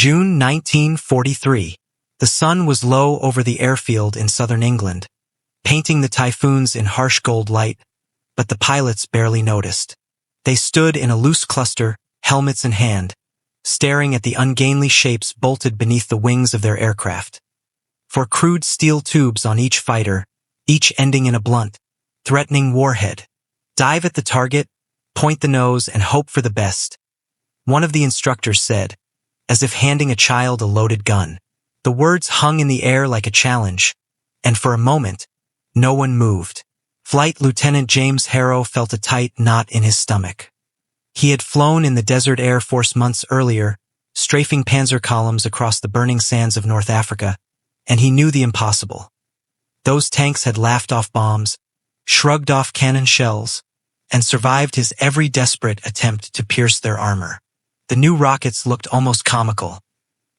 June 1943. The sun was low over the airfield in southern England, painting the Typhoons in harsh gold light, but the pilots barely noticed. They stood in a loose cluster, helmets in hand, staring at the ungainly shapes bolted beneath the wings of their aircraft. For crude steel tubes on each fighter, each ending in a blunt, threatening warhead. Dive at the target, point the nose, and hope for the best, one of the instructors said, as if handing a child a loaded gun. The words hung in the air like a challenge, and for a moment, no one moved. Flight Lieutenant James Harrow felt a tight knot in his stomach. He had flown in the Desert Air Force months earlier, strafing panzer columns across the burning sands of North Africa, and he knew the impossible. Those tanks had laughed off bombs, shrugged off cannon shells, and survived his every desperate attempt to pierce their armor. The new rockets looked almost comical,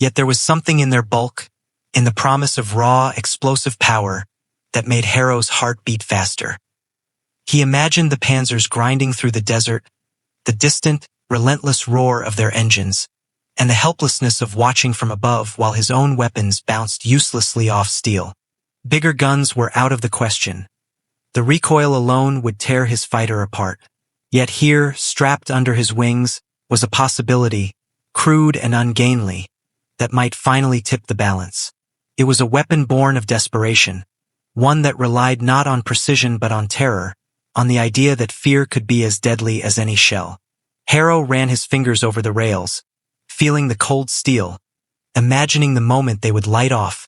yet there was something in their bulk, in the promise of raw, explosive power, that made Harrow's heart beat faster. He imagined the panzers grinding through the desert, the distant, relentless roar of their engines, and the helplessness of watching from above while his own weapons bounced uselessly off steel. Bigger guns were out of the question. The recoil alone would tear his fighter apart. Yet here, strapped under his wings, was a possibility, crude and ungainly, that might finally tip the balance. It was a weapon born of desperation, one that relied not on precision but on terror, on the idea that fear could be as deadly as any shell. Harrow ran his fingers over the rails, feeling the cold steel, imagining the moment they would light off,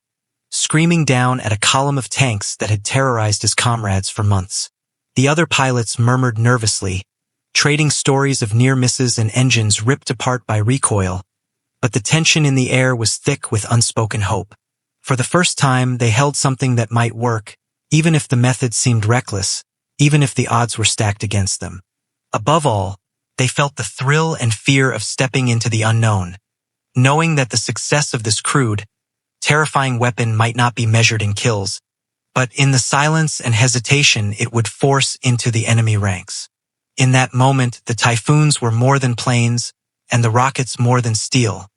screaming down at a column of tanks that had terrorized his comrades for months. The other pilots murmured nervously, trading stories of near misses and engines ripped apart by recoil, but the tension in the air was thick with unspoken hope. For the first time, they held something that might work, even if the method seemed reckless, even if the odds were stacked against them. Above all, they felt the thrill and fear of stepping into the unknown, knowing that the success of this crude, terrifying weapon might not be measured in kills, but in the silence and hesitation it would force into the enemy ranks. In that moment, the Typhoons were more than planes, and the rockets more than steel.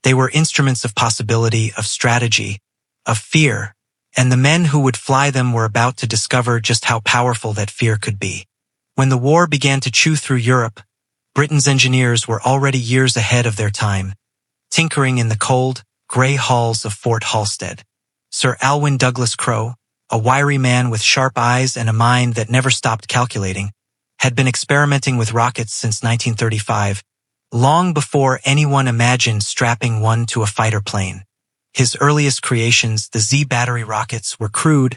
They were instruments of possibility, of strategy, of fear, and the men who would fly them were about to discover just how powerful that fear could be. When the war began to chew through Europe, Britain's engineers were already years ahead of their time, tinkering in the cold, gray halls of Fort Halstead. Sir Alwyn Crow, a wiry man with sharp eyes and a mind that never stopped calculating, had been experimenting with rockets since 1935, long before anyone imagined strapping one to a fighter plane. His earliest creations, the Z battery rockets, were crude,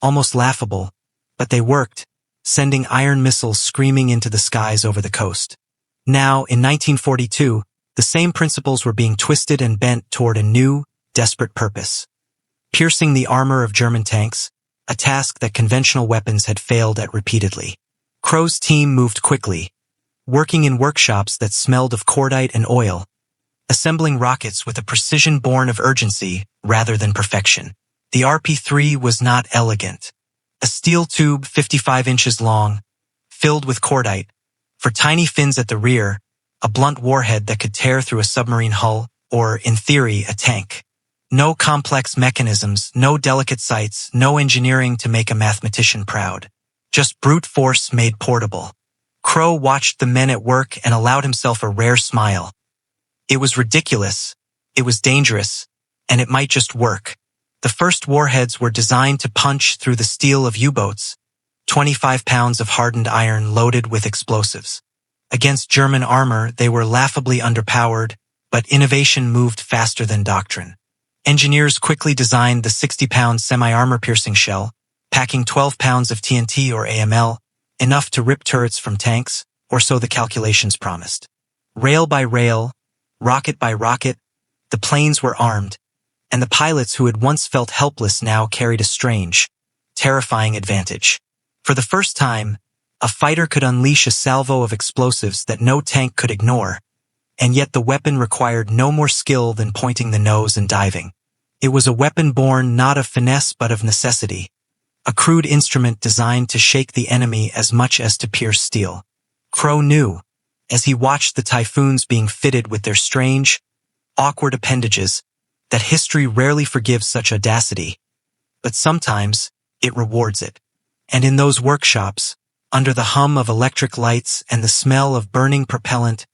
almost laughable, but they worked, sending iron missiles screaming into the skies over the coast. Now, in 1942, the same principles were being twisted and bent toward a new, desperate purpose: piercing the armor of German tanks, a task that conventional weapons had failed at repeatedly. Crow's team moved quickly, working in workshops that smelled of cordite and oil, assembling rockets with a precision born of urgency rather than perfection. The RP-3 was not elegant. A steel tube 55 inches long, filled with cordite, for tiny fins at the rear, a blunt warhead that could tear through a submarine hull, or, in theory, a tank. No complex mechanisms, no delicate sights, no engineering to make a mathematician proud. Just brute force made portable. Crow watched the men at work and allowed himself a rare smile. It was ridiculous, it was dangerous, and it might just work. The first warheads were designed to punch through the steel of U-boats, 25 pounds of hardened iron loaded with explosives. Against German armor, they were laughably underpowered, but innovation moved faster than doctrine. Engineers quickly designed the 60-pound semi-armor-piercing shell, packing 12 pounds of TNT or AML, enough to rip turrets from tanks, or so the calculations promised. Rail by rail, rocket by rocket, the planes were armed, and the pilots who had once felt helpless now carried a strange, terrifying advantage. For the first time, a fighter could unleash a salvo of explosives that no tank could ignore, and yet the weapon required no more skill than pointing the nose and diving. It was a weapon born not of finesse but of necessity, a crude instrument designed to shake the enemy as much as to pierce steel. Crow knew, as he watched the Typhoons being fitted with their strange, awkward appendages, that history rarely forgives such audacity, but sometimes it rewards it. And in those workshops, under the hum of electric lights and the smell of burning propellant,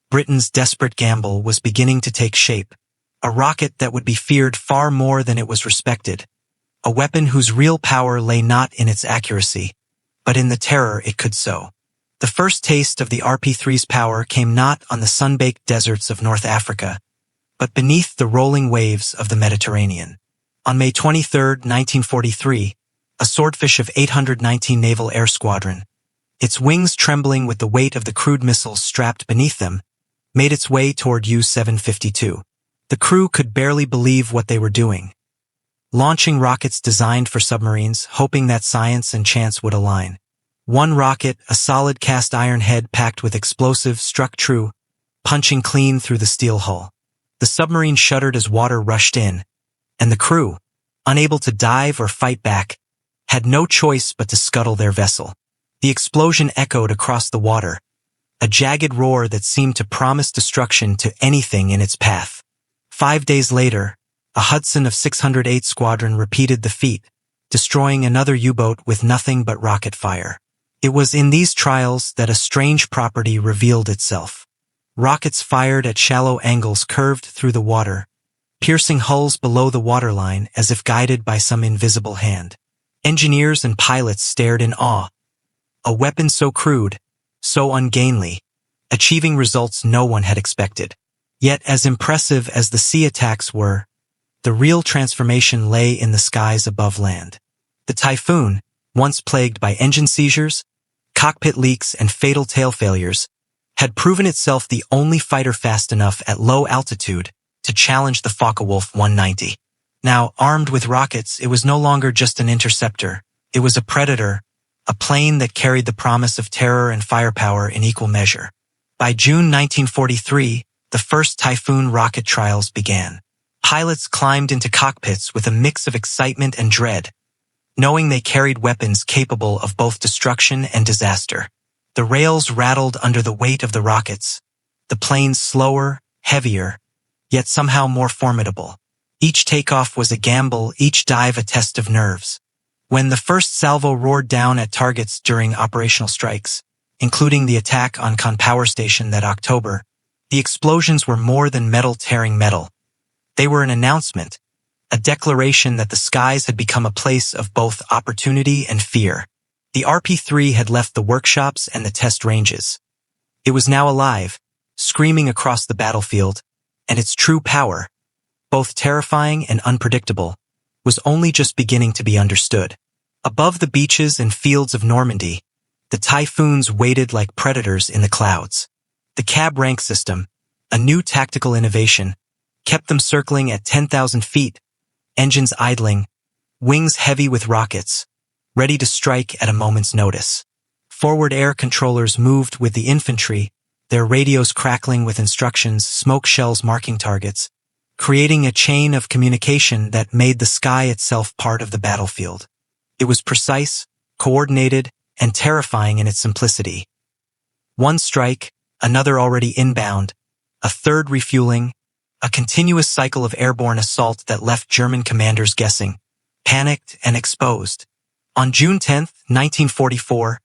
Britain's desperate gamble was beginning to take shape. A rocket that would be feared far more than it was respected. A weapon whose real power lay not in its accuracy, but in the terror it could sow. The first taste of the RP-3's power came not on the sun-baked deserts of North Africa, but beneath the rolling waves of the Mediterranean. On May 23, 1943, a swordfish of 819 Naval Air Squadron, its wings trembling with the weight of the Crude missiles strapped beneath them, made its way toward U-752. The crew could barely believe what they were doing. Launching rockets designed for submarines, hoping that science and chance would align. One rocket, a solid cast iron head packed with explosives, struck true, punching clean through the steel hull. The submarine shuddered as water rushed in, and the crew, unable to dive or fight back, had no choice but to scuttle their vessel. The explosion echoed across the water, a jagged roar that seemed to promise destruction to anything in its path. 5 days later, a Hudson of 608 Squadron repeated the feat, destroying another U-boat with nothing but rocket fire. It was in these trials that a strange property revealed itself. Rockets fired at shallow angles curved through the water, piercing hulls below the waterline as if guided by some invisible hand. Engineers and pilots stared in awe. A weapon so crude, so ungainly, achieving results no one had expected. Yet as impressive as the sea attacks were, the real transformation lay in the skies above land. The Typhoon, once plagued by engine seizures, cockpit leaks, and fatal tail failures, had proven itself the only fighter fast enough at low altitude to challenge the Focke-Wulf 190. Now, armed with rockets, it was no longer just an interceptor. It was a predator, a plane that carried the promise of terror and firepower in equal measure. By June 1943, the first Typhoon rocket trials began. Pilots climbed into cockpits with a mix of excitement and dread, knowing they carried weapons capable of both destruction and disaster. The rails rattled under the weight of the rockets, the planes slower, heavier, yet somehow more formidable. Each takeoff was a gamble, each dive a test of nerves. When the first salvo roared down at targets during operational strikes, including the attack on Caen Power Station that October, the explosions were more than metal tearing metal. They were an announcement, a declaration that the skies had become a place of both opportunity and fear. The RP-3 had left the workshops and the test ranges. It was now alive, screaming across the battlefield, and its true power, both terrifying and unpredictable, was only just beginning to be understood. Above the beaches and fields of Normandy, the Typhoons waited like predators in the clouds. The cab rank system, a new tactical innovation, kept them circling at 10,000 feet, engines idling, wings heavy with rockets, ready to strike at a moment's notice. Forward air controllers moved with the infantry, their radios crackling with instructions, smoke shells marking targets, creating a chain of communication that made the sky itself part of the battlefield. It was precise, coordinated, and terrifying in its simplicity. One strike, another already inbound, a third refueling, a continuous cycle of airborne assault that left German commanders guessing, panicked and exposed. On June 10, 1944,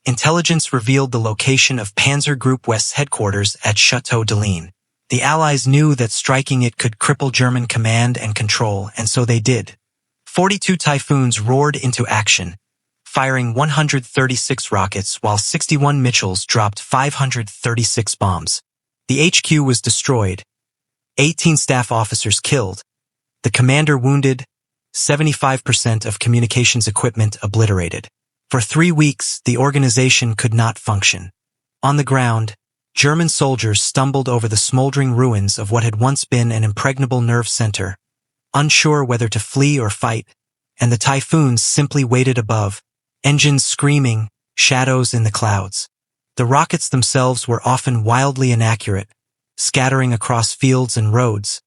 intelligence revealed the location of Panzer Group West's headquarters at Chateau de Ligne. The Allies knew that striking it could cripple German command and control, and so they did. 42 Typhoons roared into action, firing 136 rockets while 61 Mitchells dropped 536 bombs. The HQ was destroyed, 18 staff officers killed, the commander wounded, 75% of communications equipment obliterated. For 3 weeks, the organization could not function. On the ground, German soldiers stumbled over the smoldering ruins of what had once been an impregnable nerve center, unsure whether to flee or fight, and the Typhoons simply waited above, engines screaming, shadows in the clouds. The rockets themselves were often wildly inaccurate, scattering across fields and roads,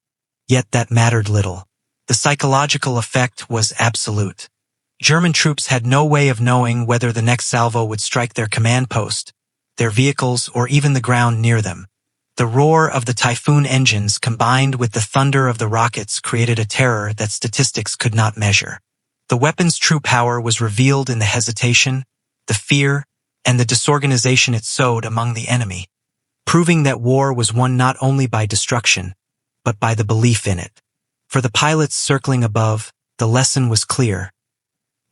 yet that mattered little. The psychological effect was absolute. German troops had no way of knowing whether the next salvo would strike their command post, their vehicles, or even the ground near them. The roar of the Typhoon engines combined with the thunder of the rockets created a terror that statistics could not measure. The weapon's true power was revealed in the hesitation, the fear, and the disorganization it sowed among the enemy, proving that war was won not only by destruction, but by the belief in it. For the pilots circling above, the lesson was clear.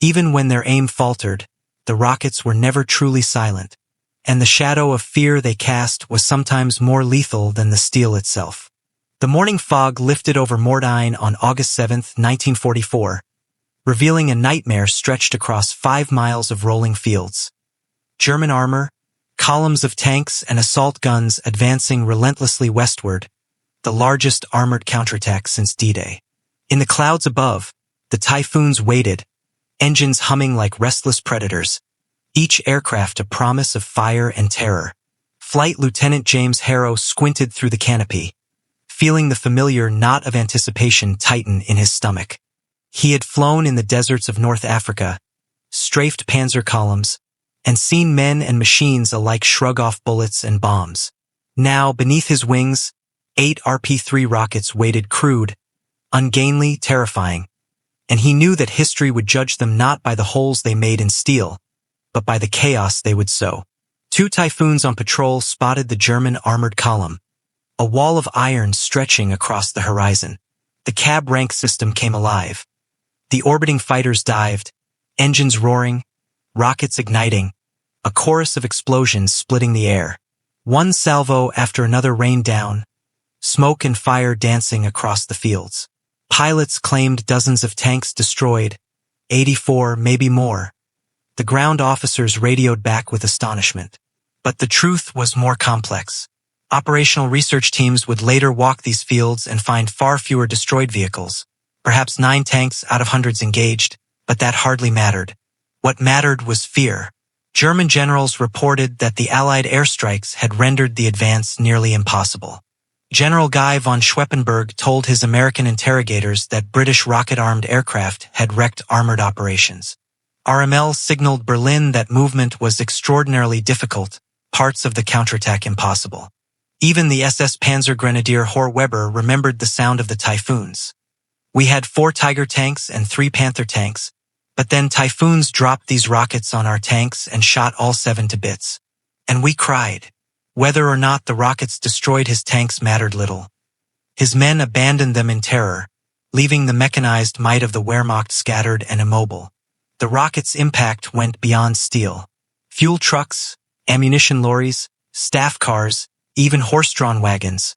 Even when their aim faltered, the rockets were never truly silent, and the shadow of fear they cast was sometimes more lethal than the steel itself. The morning fog lifted over Mortain on August 7, 1944, revealing a nightmare stretched across 5 miles of rolling fields. German armor, columns of tanks and assault guns advancing relentlessly westward, the largest armored counterattack since D-Day. In the clouds above, the Typhoons waited, engines humming like restless predators, each aircraft a promise of fire and terror. Flight Lieutenant James Harrow squinted through the canopy, feeling the familiar knot of anticipation tighten in his stomach. He had flown in the deserts of North Africa, strafed panzer columns, and seen men and machines alike shrug off bullets and bombs. Now, beneath his wings, 8 RP-3 rockets waited Crude, ungainly, terrifying, and he knew that history would judge them not by the holes they made in steel, but by the chaos they would sow. 2 Typhoons on patrol spotted the German armored column, a wall of iron stretching across the horizon. The cab rank system came alive. The orbiting fighters dived, engines roaring, rockets igniting, a chorus of explosions splitting the air. One salvo after another rained down, smoke and fire dancing across the fields. Pilots claimed dozens of tanks destroyed, 84, maybe more. The ground officers radioed back with astonishment. But the truth was more complex. Operational research teams would later walk these fields and find far fewer destroyed vehicles, perhaps 9 tanks out of hundreds engaged, but that hardly mattered. What mattered was fear. German generals reported that the Allied airstrikes had rendered the advance nearly impossible. General Guy von Schweppenberg told his American interrogators that British rocket-armed aircraft had wrecked armored operations. RML signaled Berlin that movement was extraordinarily difficult, parts of the counterattack impossible. Even the SS Panzer Grenadier Horst Weber remembered the sound of the Typhoons. We had 4 Tiger tanks and 3 Panther tanks, but then Typhoons dropped these rockets on our tanks and shot all 7 to bits. And we cried. Whether or not the rockets destroyed his tanks mattered little. His men abandoned them in terror, leaving the mechanized might of the Wehrmacht scattered and immobile. The rockets' impact went beyond steel. Fuel trucks, ammunition lorries, staff cars, even horse-drawn wagons,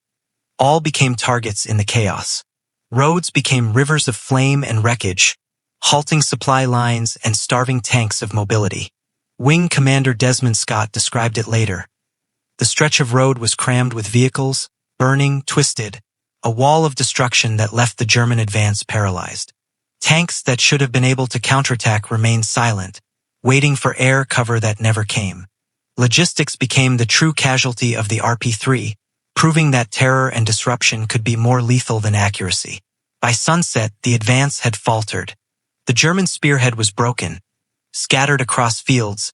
all became targets in the chaos. Roads became rivers of flame and wreckage, halting supply lines and starving tanks of mobility. Wing Commander Desmond Scott described it later. The stretch of road was crammed with vehicles, burning, twisted, a wall of destruction that left the German advance paralyzed. Tanks that should have been able to counterattack remained silent, waiting for air cover that never came. Logistics became the true casualty of the RP-3, proving that terror and disruption could be more lethal than accuracy. By sunset, the advance had faltered. The German spearhead was broken, scattered across fields,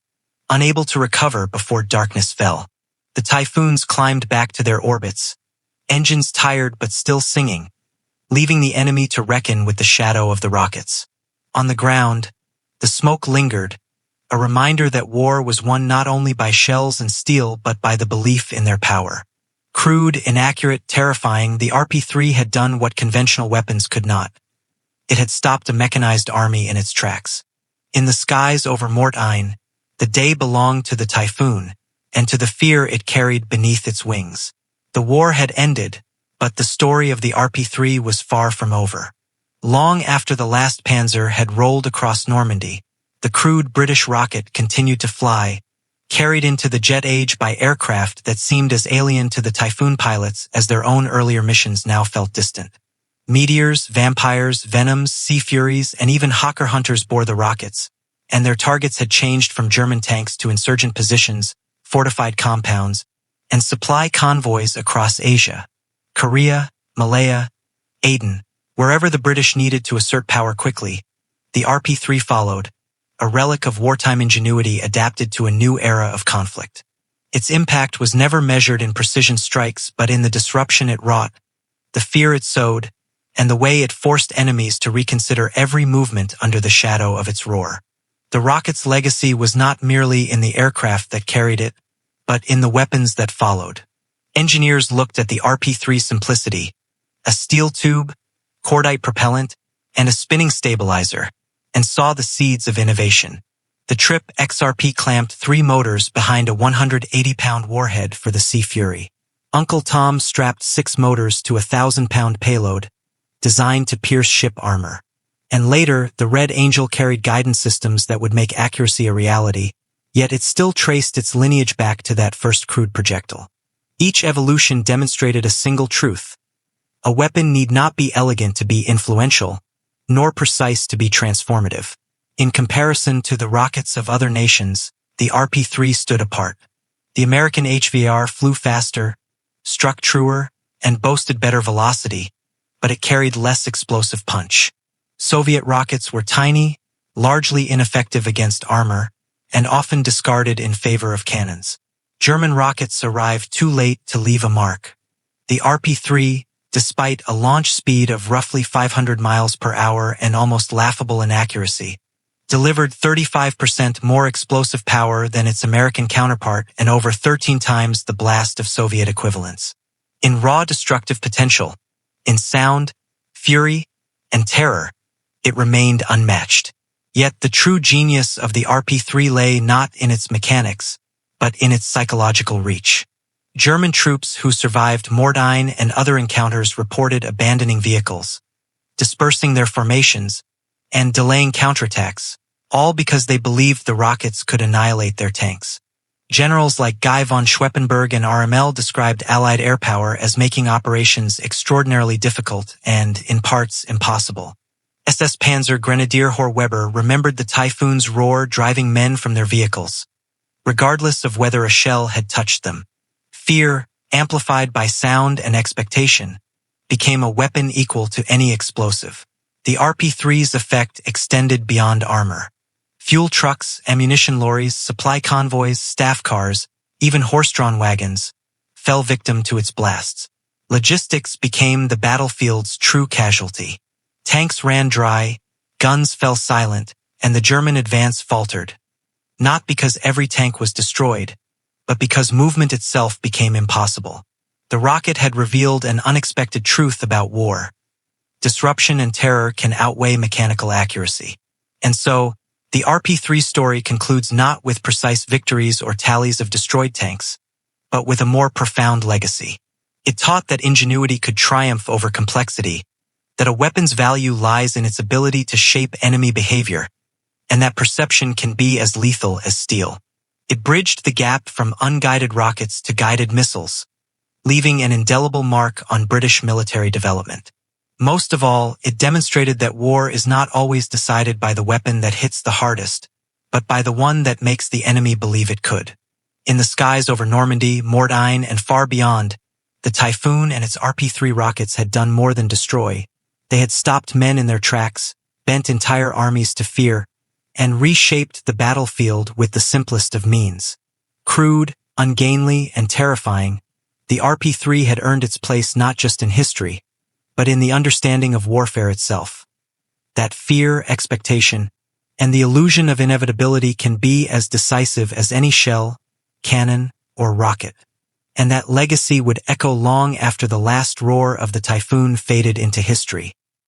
unable to recover before darkness fell. The Typhoons climbed back to their orbits, engines tired but still singing, leaving the enemy to reckon with the shadow of the rockets. On the ground, the smoke lingered, a reminder that war was won not only by shells and steel but by the belief in their power. Crude, inaccurate, terrifying, the RP-3 had done what conventional weapons could not. It had stopped a mechanized army in its tracks. In the skies over Mortain, the day belonged to the Typhoon, and to the fear it carried beneath its wings. The war had ended, but the story of the RP-3 was far from over. Long after the last panzer had rolled across Normandy, the crude British rocket continued to fly, carried into the jet age by aircraft that seemed as alien to the Typhoon pilots as their own earlier missions now felt distant. Meteors, vampires, venoms, sea furies, and even Hawker hunters bore the rockets, and their targets had changed from German tanks to insurgent positions, fortified compounds, and supply convoys across Asia, Korea, Malaya, Aden. Wherever the British needed to assert power quickly, the RP-3 followed, a relic of wartime ingenuity adapted to a new era of conflict. Its impact was never measured in precision strikes but in the disruption it wrought, the fear it sowed, and the way it forced enemies to reconsider every movement under the shadow of its roar. The rocket's legacy was not merely in the aircraft that carried it, but in the weapons that followed. Engineers looked at the RP-3's simplicity, a steel tube, cordite propellant, and a spinning stabilizer, and saw the seeds of innovation. The Trip XRP clamped 3 motors behind a 180-pound warhead for the Sea Fury. Uncle Tom strapped 6 motors to a 1,000-pound payload, designed to pierce ship armor. And later, the Red Angel carried guidance systems that would make accuracy a reality, yet it still traced its lineage back to that first crude projectile. Each evolution demonstrated a single truth. A weapon need not be elegant to be influential, nor precise to be transformative. In comparison to the rockets of other nations, the RP-3 stood apart. The American HVR flew faster, struck truer, and boasted better velocity, but it carried less explosive punch. Soviet rockets were tiny, largely ineffective against armor, and often discarded in favor of cannons. German rockets arrived too late to leave a mark. The RP-3, despite a launch speed of roughly 500 miles per hour and almost laughable inaccuracy, delivered 35% more explosive power than its American counterpart and over 13 times the blast of Soviet equivalents. In raw destructive potential, in sound, fury, and terror, it remained unmatched. Yet the true genius of the RP-3 lay not in its mechanics, but in its psychological reach. German troops who survived Mortain and other encounters reported abandoning vehicles, dispersing their formations, and delaying counterattacks, all because they believed the rockets could annihilate their tanks. Generals like Guy von Schweppenberg and RML described Allied air power as making operations extraordinarily difficult and, in parts, impossible. SS Panzer Grenadier Horst Weber remembered the Typhoon's roar driving men from their vehicles, regardless of whether a shell had touched them. Fear, amplified by sound and expectation, became a weapon equal to any explosive. The RP-3's effect extended beyond armor. Fuel trucks, ammunition lorries, supply convoys, staff cars, even horse-drawn wagons, fell victim to its blasts. Logistics became the battlefield's true casualty. Tanks ran dry, guns fell silent, and the German advance faltered. Not because every tank was destroyed, but because movement itself became impossible. The rocket had revealed an unexpected truth about war. Disruption and terror can outweigh mechanical accuracy. And so, the RP-3 story concludes not with precise victories or tallies of destroyed tanks, but with a more profound legacy. It taught that ingenuity could triumph over complexity, that a weapon's value lies in its ability to shape enemy behavior, and that perception can be as lethal as steel. It bridged the gap from unguided rockets to guided missiles, leaving an indelible mark on British military development. Most of all, it demonstrated that war is not always decided by the weapon that hits the hardest, but by the one that makes the enemy believe it could. In the skies over Normandy, Mortain, and far beyond, the Typhoon and its RP-3 rockets had done more than destroy. They had stopped men in their tracks, bent entire armies to fear, and reshaped the battlefield with the simplest of means. Crude, ungainly, and terrifying, the RP-3 had earned its place not just in history, but in the understanding of warfare itself. That fear, expectation, and the illusion of inevitability can be as decisive as any shell, cannon, or rocket. And that legacy would echo long after the last roar of the Typhoon faded into history.